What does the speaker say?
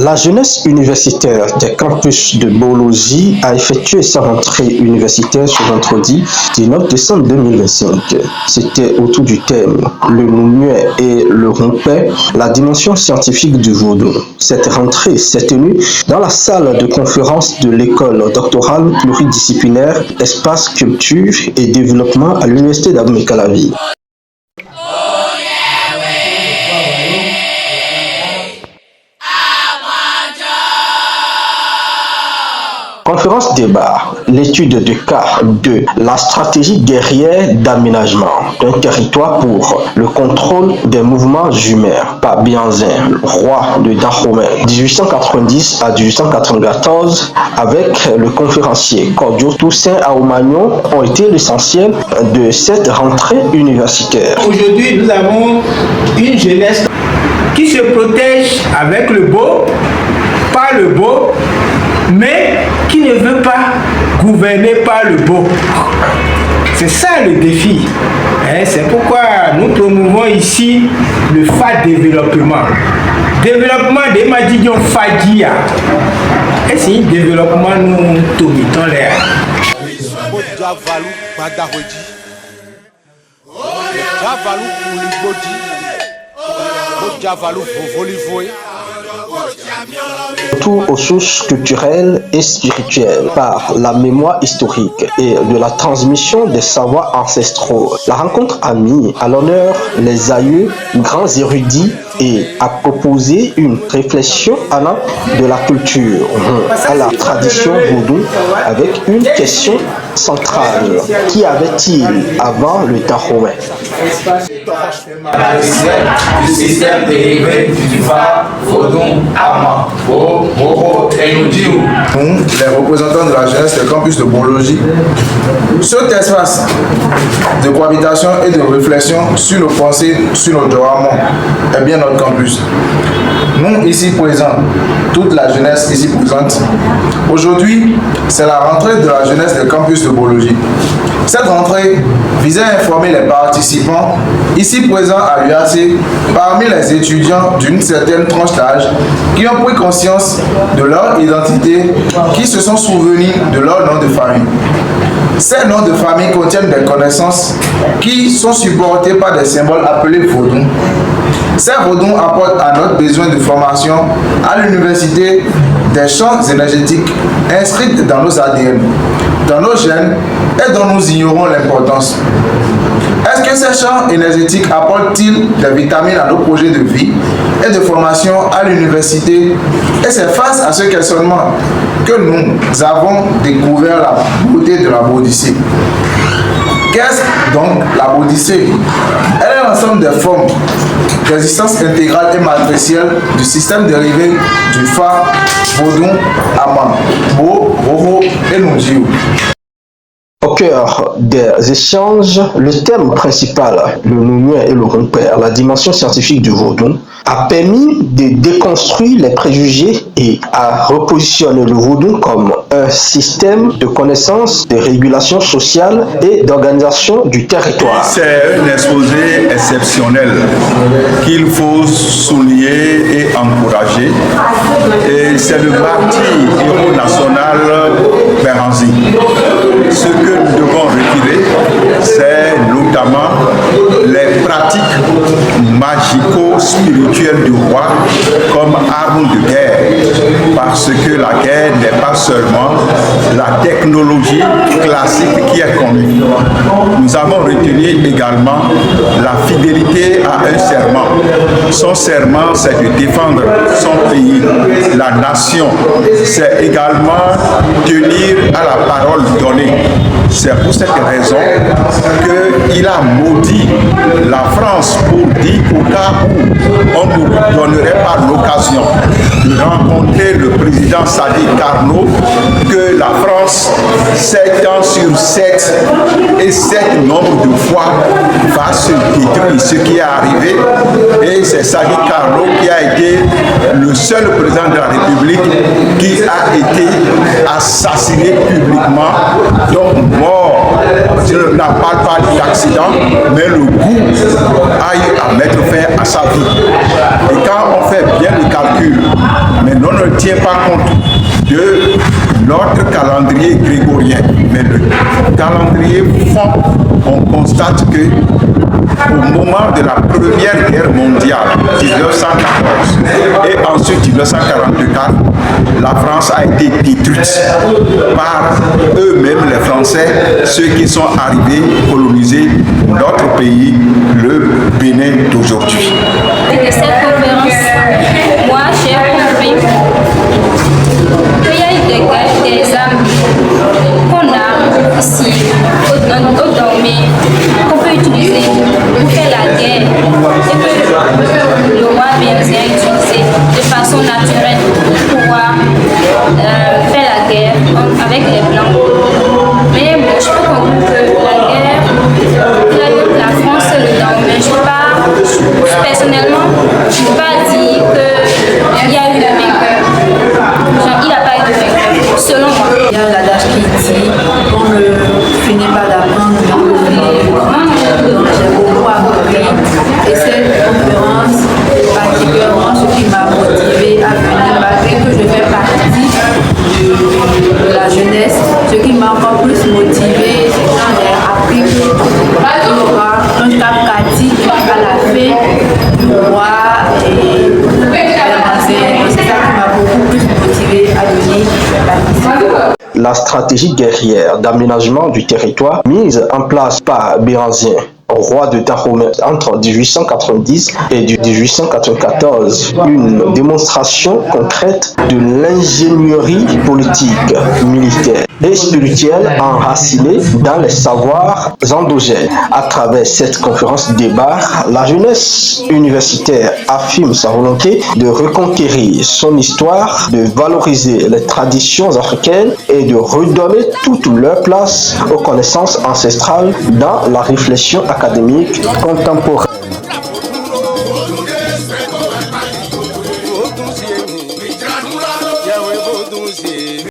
La jeunesse universitaire des campus de Bolozi a effectué sa rentrée universitaire ce vendredi 19 décembre 2025. C'était autour du thème « Le Nounoué et le Rompé, la dimension scientifique du vaudou ». Cette rentrée s'est tenue dans la salle de conférence de l'école doctorale pluridisciplinaire Espace Culture et Développement à l'Université d'Abomey-Calavi. Conférence débat, l'étude de cas de la stratégie guerrière d'aménagement d'un territoire pour le contrôle des mouvements humains par Bianzin, roi de Dahomey, 1890 à 1894, avec le conférencier Cordio Toussaint Aomagnon ont été l'essentiel de cette rentrée universitaire. Aujourd'hui, nous avons une jeunesse qui se protège avec le beau, par le beau, mais qui ne veut pas gouverner par le beau. C'est ça le défi. C'est pourquoi nous promouvons ici le FA développement. Développement des Madidion Fadia. Et c'est un développement nous tomitons l'air. Retour aux sources culturelles et spirituelles par la mémoire historique et de la transmission des savoirs ancestraux. La rencontre a mis à l'honneur les aïeux, grands érudits, et a proposé une réflexion allant de la culture à la tradition vaudou avec une question centrale. Qui avait-il avant le Dahomey? Le système dérivé du Fa, Vodun, Ama, Bo, Boro et Noudiou. Nous, les représentants de la jeunesse des campus de Bologi, cet espace de cohabitation et de réflexion sur nos pensées, sur notre environnement est bien notre campus. Nous, ici présents, toute la jeunesse ici présente, aujourd'hui, c'est la rentrée de la jeunesse des campus de Bologi. Cette rentrée visait à informer les participants ici présents à l'UAC parmi les étudiants d'une certaine tranche d'âge qui ont pris conscience de leur identité, qui se sont souvenus de leur nom de famille. Ces noms de famille contiennent des connaissances qui sont supportées par des symboles appelés vaudous. Ces vaudous apportent à notre besoin de formation à l'université des champs énergétiques inscrits dans nos ADN, dans nos gènes et dont nous ignorons l'importance. Est-ce que ces champs énergétiques apportent-ils des vitamines à nos projets de vie et de formation à l'université? Et c'est face à ce questionnement que nous avons découvert la beauté de la Bouddhicée. Qu'est-ce donc la Bouddhicée? Elle est l'ensemble des formes d'existence intégrale et matricielle du système dérivé du Fa, Vodun, Ama, Bo, Boro et Noudiou. Au cœur des échanges, le thème principal, le Nounoué et le Rompé, la dimension scientifique du vaudou, a permis de déconstruire les préjugés et à repositionner le vaudou comme un système de connaissance, de régulation sociale et d'organisation du territoire. C'est un exposé exceptionnel qu'il faut souligner et encourager. Et c'est le martyr héros national Beranzi. Ce que nous devons retirer, c'est notamment les pratiques magico-spirituelles du roi comme arme de guerre, parce que la guerre n'est pas seulement la technologie classique qui est connue. Nous avons retenu également la fidélité à un serment. Son serment, c'est de défendre son pays, la nation. C'est également tenir à la parole donnée. C'est pour cette raison qu'il a maudit la France pour dire qu'au cas où on ne lui donnerait pas l'occasion de rencontrer le président Sadi Carnot, que la France, 7 ans sur 7 et 7 nombre de fois va se détruire, ce qui est arrivé. Et c'est Sadi Carnot qui a été le seul président de la République qui a été assassiné publiquement, donc mort. Je ne parle pas d'accident, mais le goût a eu à mettre fin à sa vie. Et quand on fait bien le calcul, mais non tient pas compte de notre calendrier grégorien, mais le calendrier fond, on constate que au moment de la Première Guerre mondiale, 1914, et ensuite 1944, la France a été détruite par eux-mêmes, les Français, ceux qui sont arrivés coloniser notre pays, le Bénin d'aujourd'hui. De cette conférence, moi j'ai compris qu'il y a eu des âmes qu'on a ici, au Dahomey, qu'on peut utiliser pour faire la guerre, et que le roi Bénzien a utilisé de façon naturelle pour pouvoir faire la guerre avec les Blancs. Mais bon, je peux comprendre que la guerre, la France et le Dahomey, je ne peux pas, personnellement, je ne peux pas dire qu'il y a eu de vainqueur. Genre, il n'a pas eu de vainqueur, selon moi. Il y a l'adage qui dit on ne finit pas d'apprendre, j'ai beaucoup appris. Et cette conférence, particulièrement ce qui m'a motivé à venir, malgré que je fais partie de la jeunesse, ce qui m'a encore plus motivé, c'est quand j'ai appris qu'il y aura un cas pratique à la fin du roi et c'est ça qui m'a beaucoup plus motivé à venir participer. La stratégie guerrière d'aménagement du territoire mise en place par Béranger, roi de Dahomey entre 1890 et 1894, une démonstration concrète de l'ingénierie politique, militaire et spirituelle enracinée dans les savoirs endogènes. À travers cette conférence débat, la jeunesse universitaire affirme sa volonté de reconquérir son histoire, de valoriser les traditions africaines et de redonner toute leur place aux connaissances ancestrales dans la réflexion académique contemporaine.